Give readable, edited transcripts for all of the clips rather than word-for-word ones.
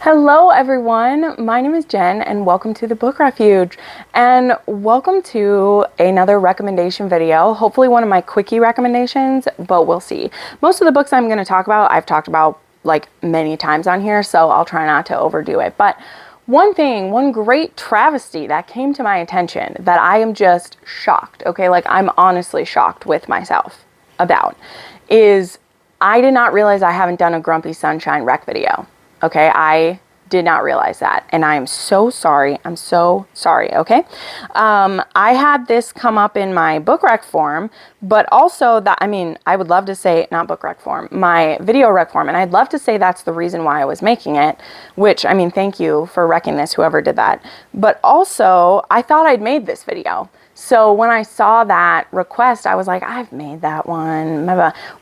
Hello everyone, my name is Jen and welcome to the Book Refuge and welcome to another recommendation video. Hopefully one of my quickie recommendations, but we'll see. Most of the books I'm going to talk about, I've talked about like many times on here, so I'll try not to overdo it. But one great travesty that came to my attention that I am just shocked, okay, like I'm honestly shocked with myself about, is I did not realize I haven't done a Grumpy Sunshine rec video. Okay, I did not realize that, and I am so sorry. I'm so sorry, okay? I had this come up in my book rec form, but also that, I would love to say, not book rec form, my video rec form, and I'd love to say that's the reason why I was making it, which, thank you for recking this, whoever did that. But also, I thought I'd made this video. So when I saw that request, I was like, I've made that one.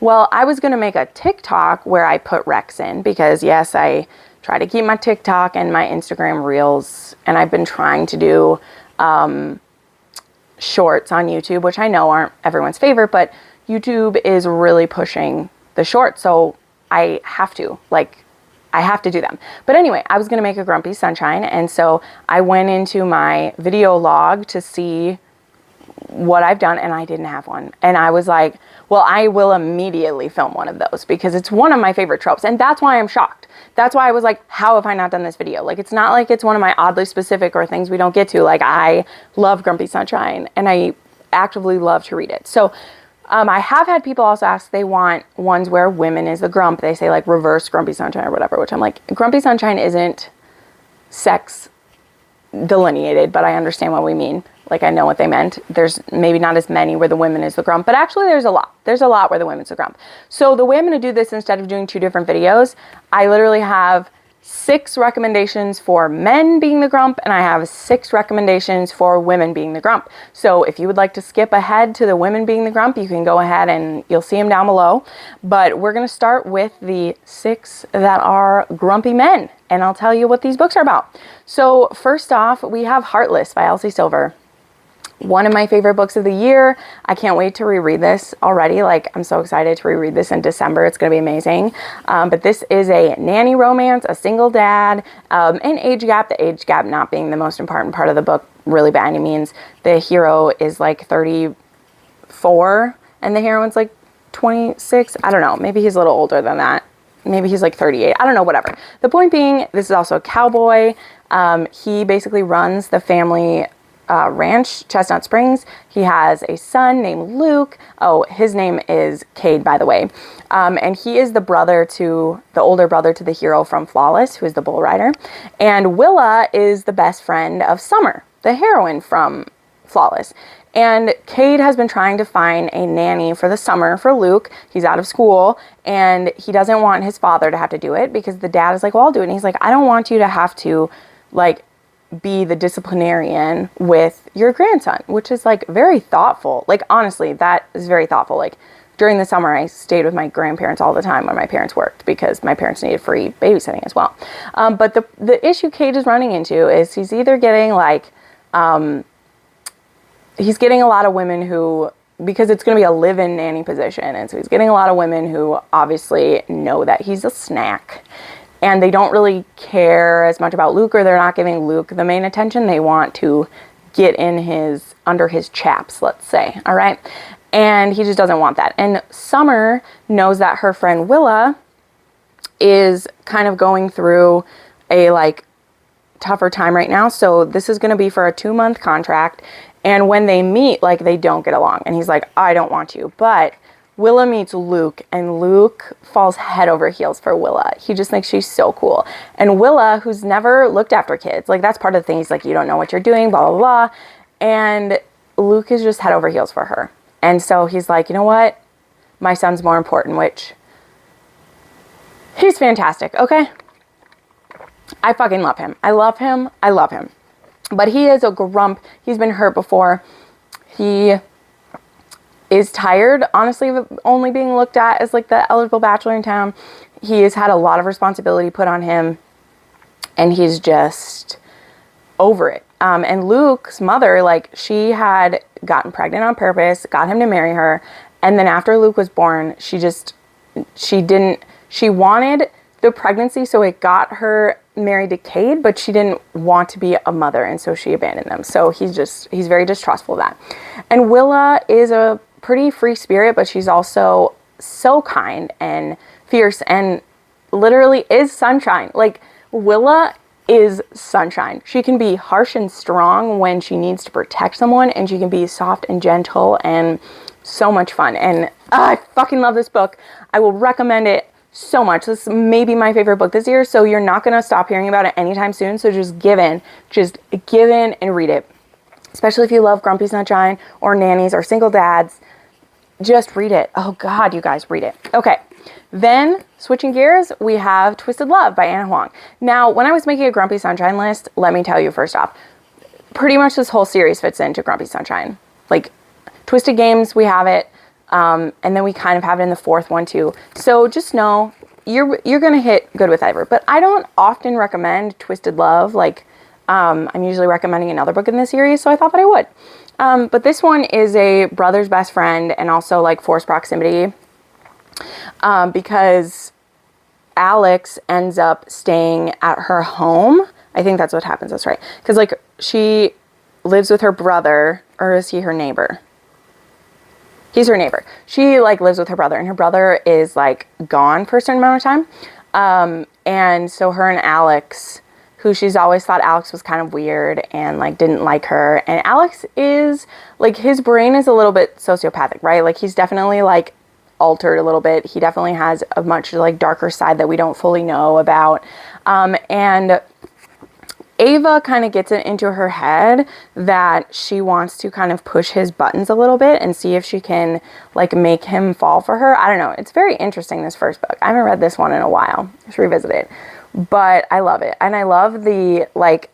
Well, I was going to make a TikTok where I put recs in because, yes, I try to keep my TikTok and my Instagram reels. And I've been trying to do shorts on YouTube, which I know aren't everyone's favorite, but YouTube is really pushing the shorts. So I have to do them. But anyway, I was going to make a Grumpy Sunshine. And so I went into my video log to see what I've done, and I didn't have one. And I was like, well, I will immediately film one of those because it's one of my favorite tropes. And that's why I'm shocked. That's why I was like, how have I not done this video? Like, it's not like it's one of my oddly specific or things we don't get to. Like, I love Grumpy Sunshine and I actively love to read it. So I have had people also ask, they want ones where women is the grump. They say like reverse Grumpy Sunshine or whatever, which I'm like, Grumpy Sunshine isn't sex delineated, but I understand what we mean. Like, I know what they meant. There's maybe not as many where the women is the grump, but actually there's a lot. There's a lot where the women's the grump. So the way I'm going to do this, instead of doing two different videos, I literally have 6 recommendations for men being the grump, and I have 6 recommendations for women being the grump. So if you would like to skip ahead to the women being the grump, you can go ahead and you'll see them down below. But we're going to start with the 6 that are grumpy men, and I'll tell you what these books are about. So first off, we have Heartless by Elsie Silver. One of my favorite books of the year. I can't wait to reread this already. Like, I'm so excited to reread this in December. It's going to be amazing. But this is a nanny romance, a single dad, an age gap. The age gap not being the most important part of the book, really by any means. The hero is like 34 and the heroine's like 26. I don't know. Maybe he's a little older than that. Maybe he's like 38. I don't know, whatever. The point being, this is also a cowboy. He basically runs the family ranch, Chestnut Springs. He has a son named Luke. Oh, his name is Cade, by the way. And he is the older brother to the hero from Flawless, who is the bull rider. And Willa is the best friend of Summer, the heroine from Flawless. And Cade has been trying to find a nanny for the summer for Luke. He's out of school and he doesn't want his father to have to do it because the dad is like, well, I'll do it. And he's like, I don't want you to have to be the disciplinarian with your grandson, which is like very thoughtful. Like, honestly, that is very thoughtful. Like, during the summer, I stayed with my grandparents all the time when my parents worked because my parents needed free babysitting as well. But the issue Cade is running into is he's either getting he's getting a lot of women who, because it's going to be a live-in nanny position, and so he's getting a lot of women who obviously know that he's a snack. And they don't really care as much about Luke, or they're not giving Luke the main attention. They want to get under his chaps, let's say, all right? And he just doesn't want that. And Summer knows that her friend Willa is kind of going through a tougher time right now. So this is going to be for a 2-month contract. And when they meet, they don't get along. And he's like, I don't want you. But Willa meets Luke, and Luke falls head over heels for Willa. He just thinks she's so cool. And Willa, who's never looked after kids, that's part of the thing. He's like, you don't know what you're doing, blah, blah, blah. And Luke is just head over heels for her. And so he's like, you know what? My son's more important, which he's fantastic, okay? I fucking love him. I love him. I love him. But he is a grump. He's been hurt before. He is tired, honestly, of only being looked at as the eligible bachelor in town. He has had a lot of responsibility put on him, and he's just over it. And Luke's mother, she had gotten pregnant on purpose, got him to marry her, and then after Luke was born, she wanted the pregnancy, so it got her married to Cade, but she didn't want to be a mother, and so she abandoned them. So he's very distrustful of that. And Willa is a pretty free spirit, but she's also so kind and fierce and literally is sunshine. Like, Willa is sunshine. She can be harsh and strong when she needs to protect someone, and she can be soft and gentle and so much fun. And I fucking love this book. I will recommend it so much. This may be my favorite book this year, so you're not going to stop hearing about it anytime soon. So just give in and read it. Especially if you love Grumpy Sunshine or nannies or single dads, just read it. Oh God, you guys, read it. Okay. Then, switching gears, we have Twisted Love by Anna Huang. Now, when I was making a Grumpy Sunshine list, let me tell you first off, pretty much this whole series fits into Grumpy Sunshine. Like, Twisted Games, we have it, and then we kind of have it in the fourth one too. So just know, you're going to hit good with either. But I don't often recommend Twisted Love. Like, I'm usually recommending another book in this series, so I thought that I would. But this one is a brother's best friend and also, like, forced proximity. Because Alex ends up staying at her home. I think that's what happens. That's right. Because, like, she lives with her brother, or is he her neighbor? He's her neighbor. She, like, lives with her brother, and her brother is, like, gone for a certain amount of time. And so her and Alex, who she's always thought Alex was kind of weird and, like, didn't like her. And Alex is, like, his brain is a little bit sociopathic, right? Like, he's definitely, like, altered a little bit. He definitely has a much, like, darker side that we don't fully know about. And Ava kind of gets it into her head that she wants to kind of push his buttons a little bit and see if she can, like, make him fall for her. I don't know. It's very interesting, this first book. I haven't read this one in a while. Let's revisit it. But I love it. And I love the, like,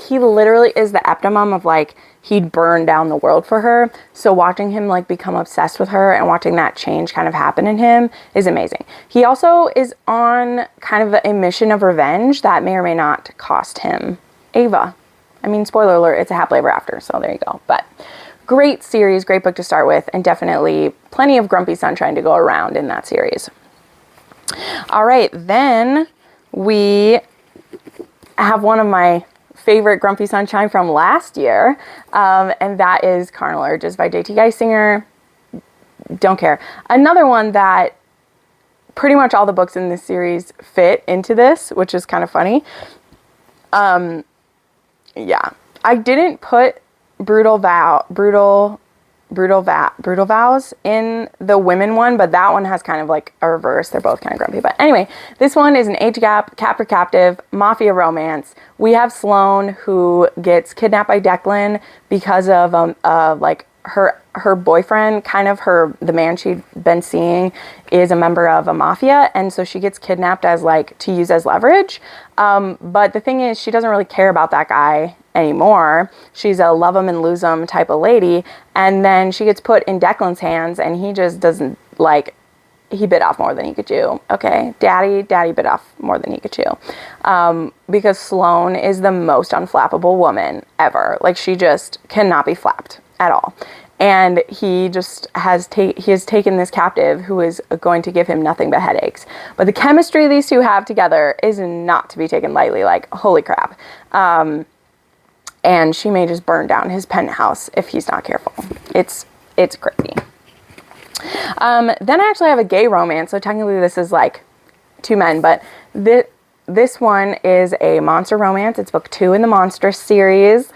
he literally is the epitome of, like, he'd burn down the world for her. So watching him, like, become obsessed with her and watching that change kind of happen in him is amazing. He also is on kind of a mission of revenge that may or may not cost him Ava. I mean, spoiler alert, it's a happily ever after, so there you go. But great series, great book to start with, and definitely plenty of Grumpy Sunshine to go around in that series. All right, then we have one of my favorite Grumpy Sunshine from last year, and that is Carnal Urges by J.T. Geisinger. Don't care. Another one that pretty much all the books in this series fit into this, which is kind of funny. Yeah. I didn't put Brutal Vows in the women one, but that one has kind of like a reverse. They're both kind of grumpy. But anyway, this one is an age gap, captive, mafia romance. We have Sloane, who gets kidnapped by Declan because of like her boyfriend, kind of the man she'd been seeing is a member of a mafia, and so she gets kidnapped as, like, to use as leverage. But the thing is, she doesn't really care about that guy anymore. She's a love him and lose him type of lady, and then she gets put in Declan's hands, and he just doesn't, like, he bit off more than he could chew. Okay, daddy bit off more than he could chew, because Sloane is the most unflappable woman ever. Like, she just cannot be flapped at all. And he just has taken this captive who is going to give him nothing but headaches. But the chemistry these two have together is not to be taken lightly. Like, holy crap. And she may just burn down his penthouse if he's not careful. It's crazy. Then I actually have a gay romance. So technically this is like two men, but this one is a monster romance. It's book 2 in the Monstrous series.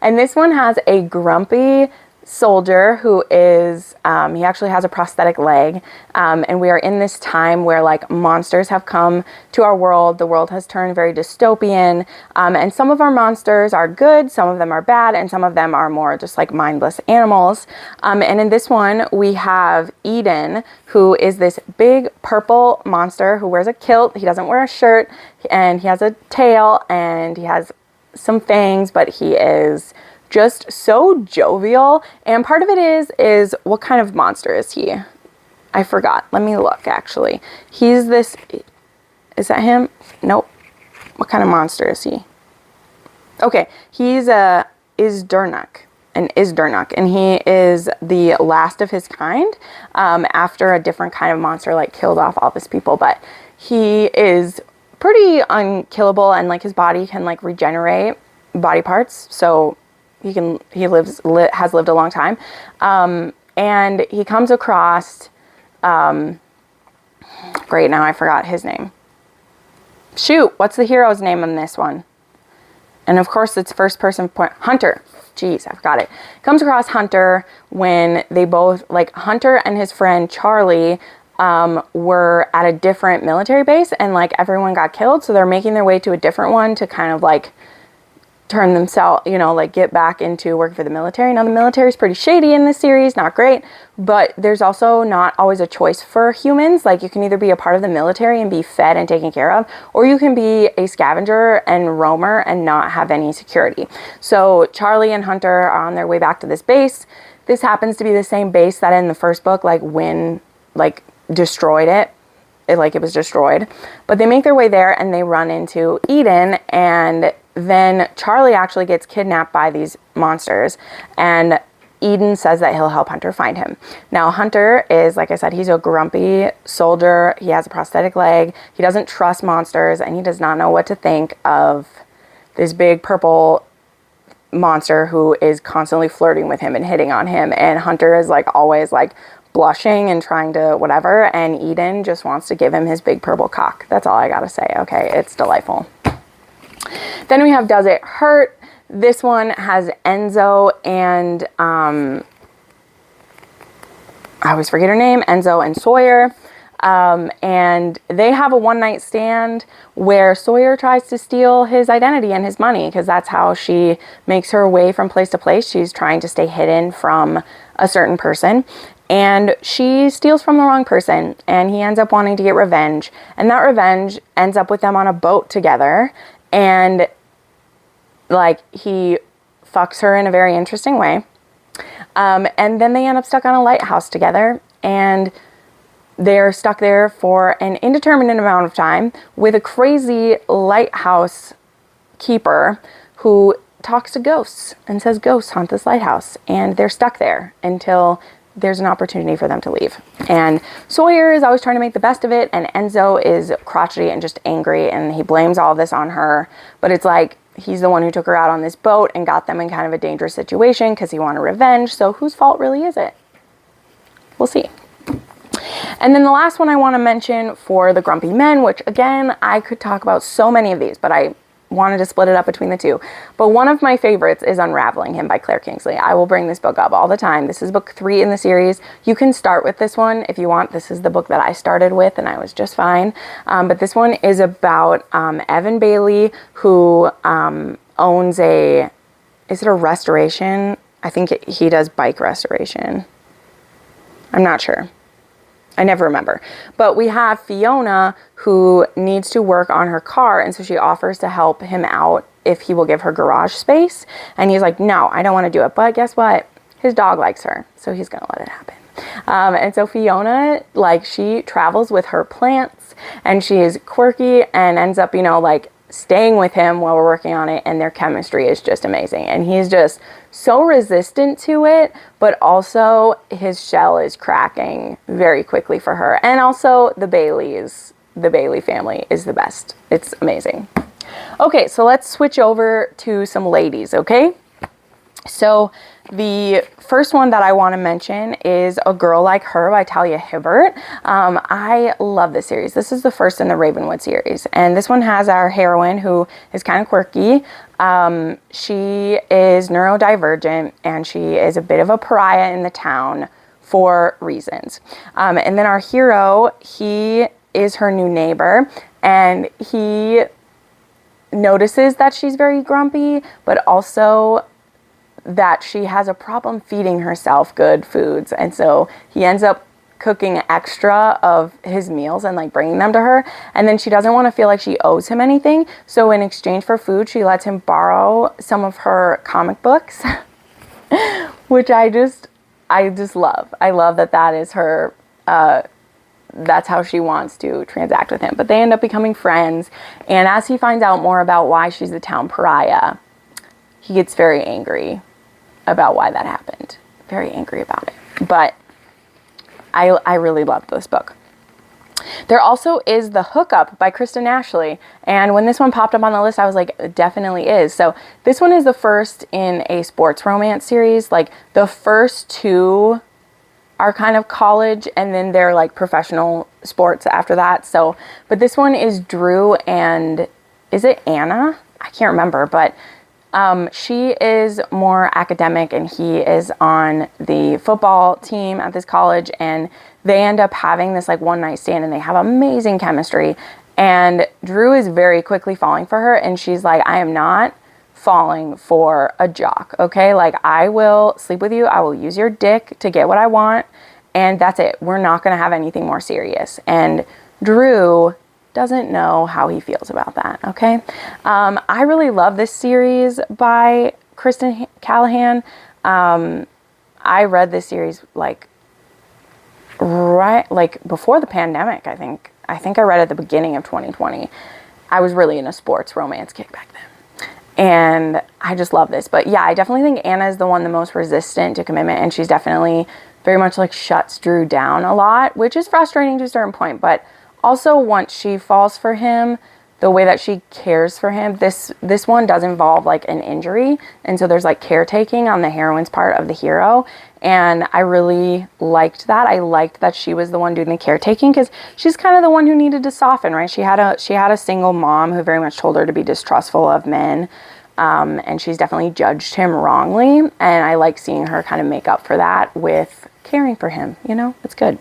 And this one has a grumpy soldier who is, he actually has a prosthetic leg, and we are in this time where, like, monsters have come to our world. The world has turned very dystopian, and some of our monsters are good, some of them are bad, and some of them are more just like mindless animals. And in this one we have Eden, who is this big purple monster who wears a kilt. He doesn't wear a shirt, and he has a tail, and he has some fangs, but he is just so jovial. And part of it is what kind of monster is he? I forgot. Let me look, actually. He's this, is that him? Nope. What kind of monster is he? Okay, he's a Isdurnuk, and he is the last of his kind, after a different kind of monster, like, killed off all of his people. But he is pretty unkillable, and like his body can like regenerate body parts, so he has lived a long time. And he comes across, great, now I forgot his name. Shoot, what's the hero's name in this one? And of course it's first person point. Hunter. Jeez, I forgot it. Comes across Hunter when they both, like Hunter and his friend Charlie, were at a different military base, and like everyone got killed. So they're making their way to a different one to kind of like turn themselves, you know, like get back into work for the military. Now the military is pretty shady in this series, not great, but there's also not always a choice for humans. Like you can either be a part of the military and be fed and taken care of, or you can be a scavenger and roamer and not have any security. So Charlie and Hunter are on their way back to this base. This happens to be the same base that in the first book, like Wynn, like destroyed it. It was destroyed, but they make their way there and they run into Eden, and then Charlie actually gets kidnapped by these monsters, and Eden says that he'll help Hunter find him. Now Hunter is, like I said, he's a grumpy soldier. He has a prosthetic leg. He doesn't trust monsters, and he does not know what to think of this big purple monster who is constantly flirting with him and hitting on him, and Hunter is like always like blushing and trying to whatever, and Eden just wants to give him his big purple cock. That's all I gotta say. Okay, it's delightful. Then we have Does It Hurt? This one has Enzo and I always forget her name, Enzo and Sawyer. And they have a one-night stand where Sawyer tries to steal his identity and his money, because that's how she makes her way from place to place. She's trying to stay hidden from a certain person, and she steals from the wrong person, and he ends up wanting to get revenge, and that revenge ends up with them on a boat together, and like he fucks her in a very interesting way, and then they end up stuck on a lighthouse together, and they're stuck there for an indeterminate amount of time with a crazy lighthouse keeper who talks to ghosts and says ghosts haunt this lighthouse, and they're stuck there until there's an opportunity for them to leave. And Sawyer is always trying to make the best of it, and Enzo is crotchety and just angry, and he blames all of this on her, but it's like he's the one who took her out on this boat and got them in kind of a dangerous situation because he wanted revenge, so whose fault really is it? We'll see. And then the last one I want to mention for the grumpy men, which again, I could talk about so many of these, but I wanted to split it up between the two. But one of my favorites is Unraveling Him by Claire Kingsley. I will bring this book up all the time. This is book 3 in the series. You can start with this one if you want. This is the book that I started with, and I was just fine. But this one is about Evan Bailey, who owns is it a restoration? I think he does bike restoration. I'm not sure. I never remember. But we have Fiona, who needs to work on her car, and so she offers to help him out if he will give her garage space. And he's like, no, I don't want to do it. But guess what? His dog likes her, so he's going to let it happen. And so Fiona, like, she travels with her plants, and she is quirky and ends up, you know, like, staying with him while we're working on it, and their chemistry is just amazing. And he's just so resistant to it, but also his shell is cracking very quickly for her. And also the Bailey family is the best. It's amazing. Okay, so let's switch over to some ladies, okay? So the first one that I want to mention is A Girl Like Her by Talia Hibbert. I love this series. This is the first in the Ravenwood series. And this one has our heroine who is kind of quirky. She is neurodivergent, and she is a bit of a pariah in the town for reasons. And then our hero, he is her new neighbor, and he notices that she's very grumpy, but also that she has a problem feeding herself good foods, and so he ends up cooking extra of his meals and like bringing them to her, and then she doesn't want to feel like she owes him anything, so in exchange for food she lets him borrow some of her comic books which I just love. I love that is her that's how she wants to transact with him. But they end up becoming friends, and as he finds out more about why she's the town pariah, he gets very angry about why that happened. Very angry about it. But I really loved this book. There also is The Hookup by Kristen Ashley. And when this one popped up on the list, I was like, it definitely is. So this one is the first in a sports romance series. Like the first two are kind of college and then they're like professional sports after that. So, but this one is Drew and is it Anna? I can't remember, but she is more academic and he is on the football team at this college, and they end up having this like one night stand and they have amazing chemistry, and Drew is very quickly falling for her, and she's like, I am not falling for a jock, okay? Like, I will sleep with you, I will use your dick to get what I want, and that's it. We're not going to have anything more serious. And Drew doesn't know how he feels about that, okay? I really love this series by Kristen Callahan. I read this series like before the pandemic, I think. I think I read it at the beginning of 2020. I was really in a sports romance kick back then. And I just love this. But yeah, I definitely think Anna is the one the most resistant to commitment, and she's definitely very much like shuts Drew down a lot, which is frustrating to a certain point, but also, once she falls for him, the way that she cares for him, this one does involve like an injury. And so there's like caretaking on the heroine's part of the hero. And I really liked that. I liked that she was the one doing the caretaking because she's kind of the one who needed to soften, right? She had a single mom who very much told her to be distrustful of men. And she's definitely judged him wrongly. And I like seeing her kind of make up for that with caring for him. You know, it's good.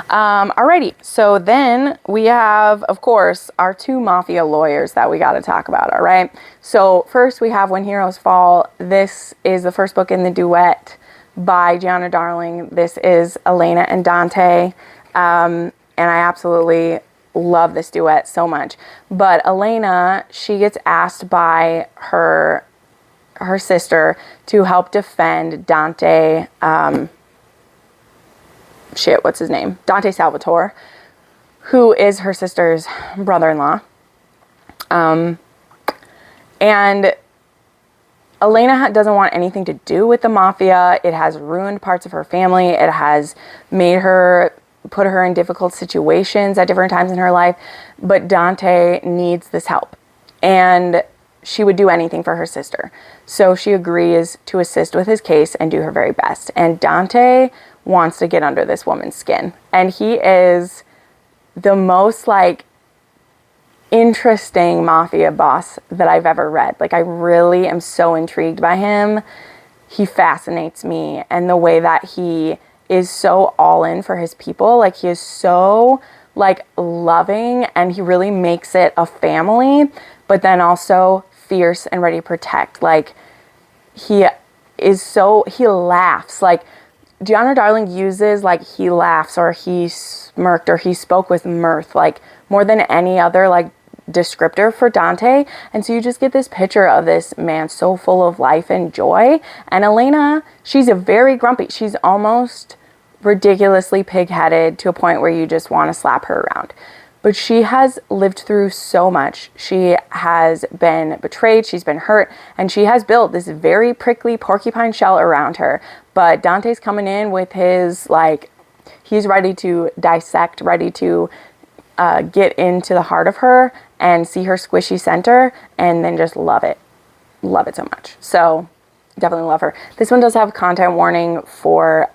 Alrighty, so then we have, of course, our two mafia lawyers that we got to talk about, all right? So first we have When Heroes Fall. This is the first book in the duet by Gianna Darling. This is Elena and Dante, and I absolutely love this duet so much. But Elena, she gets asked by her sister to help defend Dante, what's his name? Dante Salvatore, who is her sister's brother-in-law. And Elena doesn't want anything to do with the mafia. It has ruined parts of her family. It has put her in difficult situations at different times in her life. But Dante needs this help. And she would do anything for her sister. So she agrees to assist with his case and do her very best. And Dante wants to get under this woman's skin. And he is the most like interesting mafia boss that I've ever read. Like, I really am so intrigued by him. He fascinates me, and the way that he is so all in for his people. Like, he is so like loving, and he really makes it a family, but then also fierce and ready to protect. Like, he laughs. Like, Gianna Darling uses like he laughs or he smirked or he spoke with mirth, like more than any other like descriptor for Dante. And so you just get this picture of this man so full of life and joy. And Elena, she's a very grumpy. She's almost ridiculously pig-headed to a point where you just want to slap her around. But she has lived through so much. She has been betrayed, she's been hurt, and she has built this very prickly porcupine shell around her. But Dante's coming in with his, like, he's ready to dissect, ready to get into the heart of her and see her squishy center and then just love it. Love it so much. So definitely love her. This one does have content warning for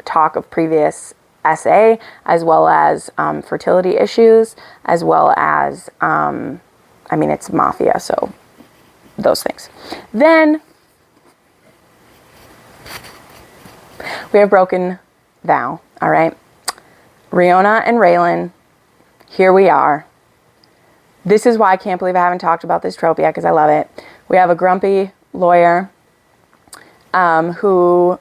talk of previous SA, as well as fertility issues, as well as, it's mafia, so those things. Then we have Broken Vow, all right? Riona and Raylan, here we are. This is why I can't believe I haven't talked about this trope yet, because I love it. We have a grumpy lawyer who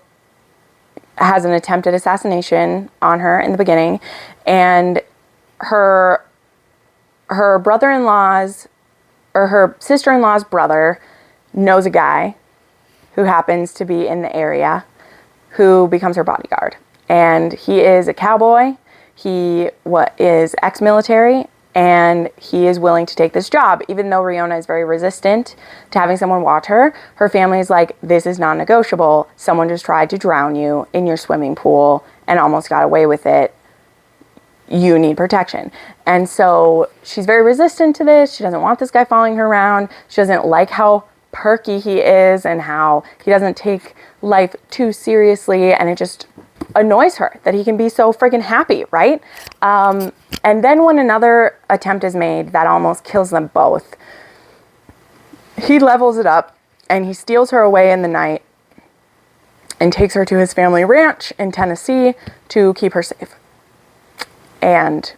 has an attempted assassination on her in the beginning, and her brother-in-law's or her sister-in-law's brother knows a guy who happens to be in the area who becomes her bodyguard. And he is a cowboy. He is ex-military, and he is willing to take this job, even though Riona is very resistant to having someone watch her. Her family is like, this is non-negotiable. Someone just tried to drown you in your swimming pool and almost got away with it. you need protection. And so she's very resistant to this. She doesn't want this guy following her around. She doesn't like how perky he is and how he doesn't take life too seriously. And it just annoys her that he can be so freaking happy, right? And then when another attempt is made that almost kills them both, he levels it up and he steals her away in the night and takes her to his family ranch in Tennessee to keep her safe. And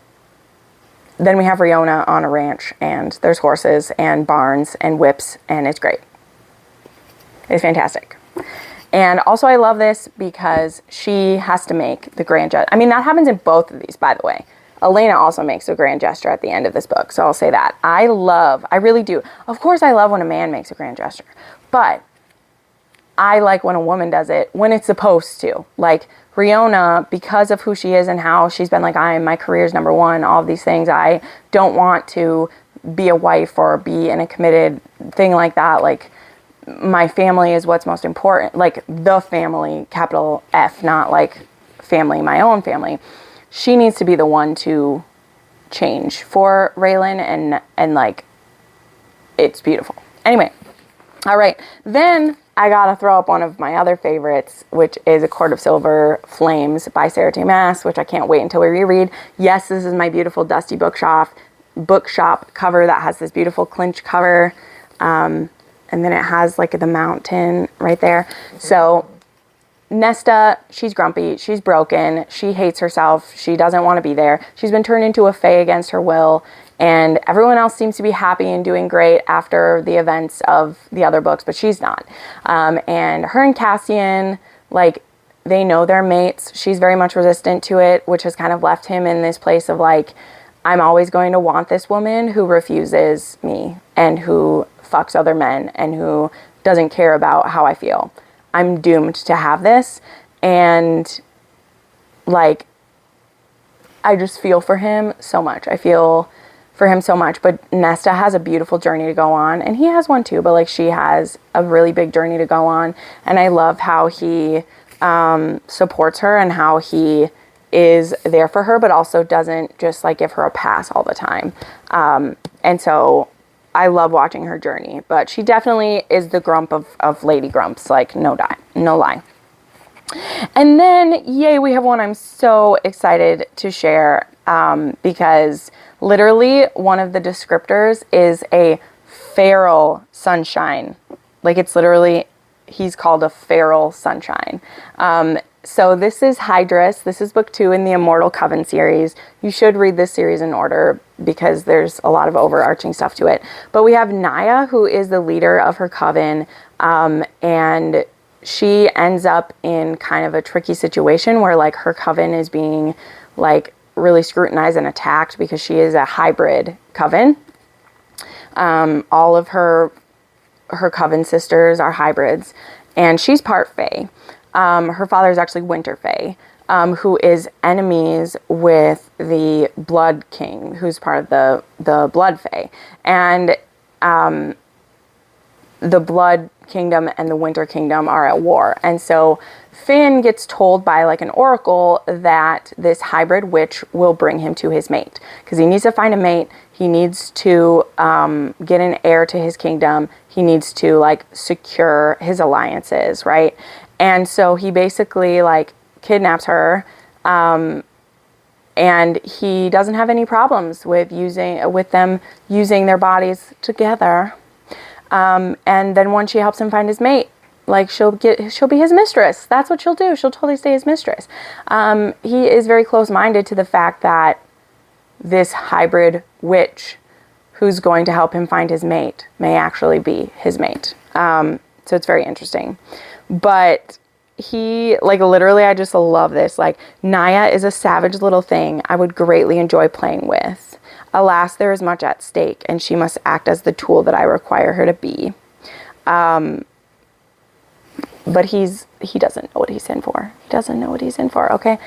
then we have Riona on a ranch, and there's horses and barns and whips, and it's great. It's fantastic. And also I love this because she has to make the grand gesture. I mean, that happens in both of these, by the way. Elena also makes a grand gesture at the end of this book, so I'll say that. I really do. Of course I love when a man makes a grand gesture, but I like when a woman does it when it's supposed to. Like Riona, because of who she is and how she's been like, my career's number one, all of these things. I don't want to be a wife or be in a committed thing like that. Like, my family is what's most important. Like, the family, capital F, not like family, my own family. She needs to be the one to change for Raylan, and like, it's beautiful. Anyway, all right. Then I gotta throw up one of my other favorites, which is A Court of Silver Flames by Sarah J. Maas, which I can't wait until we reread. Yes, this is my beautiful dusty bookshop cover that has this beautiful clinch cover. And then it has like the mountain right there. So Nesta, she's grumpy, she's broken, she hates herself, she doesn't want to be there. She's been turned into a fae against her will, and everyone else seems to be happy and doing great after the events of the other books, but she's not. And her and Cassian, like, they know they're mates. She's very much resistant to it, which has kind of left him in this place of like, I'm always going to want this woman who refuses me and who fucks other men and who doesn't care about how I feel. I'm doomed to have this. And like, I just feel for him so much. I feel for him so much. But Nesta has a beautiful journey to go on, and he has one too, but like, she has a really big journey to go on. And I love how he supports her and how he is there for her, but also doesn't just like give her a pass all the time. And so I love watching her journey, but she definitely is the grump of Lady Grumps, like, no lie. And then, yay, we have one I'm so excited to share, because literally one of the descriptors is a feral sunshine. Like, it's literally, he's called a feral sunshine. So this is Hydrus. This is book 2 in the Immortal Coven series. You should read this series in order because there's a lot of overarching stuff to it. But we have Naya, who is the leader of her coven, and she ends up in kind of a tricky situation where like her coven is being like really scrutinized and attacked because she is a hybrid coven. All of her coven sisters are hybrids, and she's part fae. Her father is actually Winter Fae, who is enemies with the Blood King, who's part of the Blood Fae. And the Blood Kingdom and the Winter Kingdom are at war. And so Finn gets told by like an oracle that this hybrid witch will bring him to his mate, because he needs to find a mate. He needs to get an heir to his kingdom. He needs to like secure his alliances, right? And so he basically like kidnaps her, and he doesn't have any problems with them using their bodies together. And then once she helps him find his mate, like she'll be his mistress. That's what she'll do. She'll totally stay his mistress. He is very close-minded to the fact that this hybrid witch who's going to help him find his mate may actually be his mate. So it's very interesting. But he, like, literally, I just love this. Like, Naya is a savage little thing I would greatly enjoy playing with. Alas, there is much at stake, and she must act as the tool that I require her to be. But he doesn't know what he's in for. He doesn't know what he's in for, okay?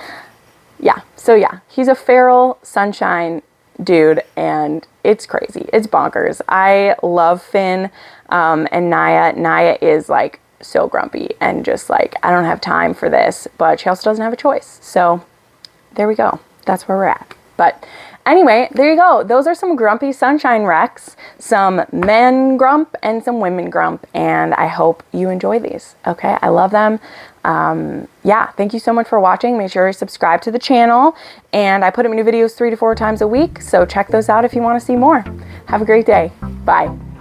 Yeah, so yeah, he's a feral sunshine dude, and it's crazy. It's bonkers. I love Finn, and Naya. Naya is, like, so grumpy and just like, I don't have time for this, but she also doesn't have a choice. So there we go. That's where we're at. But anyway, there you go. Those are some grumpy sunshine wrecks, some men grump and some women grump, and I hope you enjoy these. Okay, I love them. Yeah, thank you so much for watching. Make sure you subscribe to the channel, and I put up new videos 3 to 4 times a week, so check those out if you want to see more. Have a great day. Bye.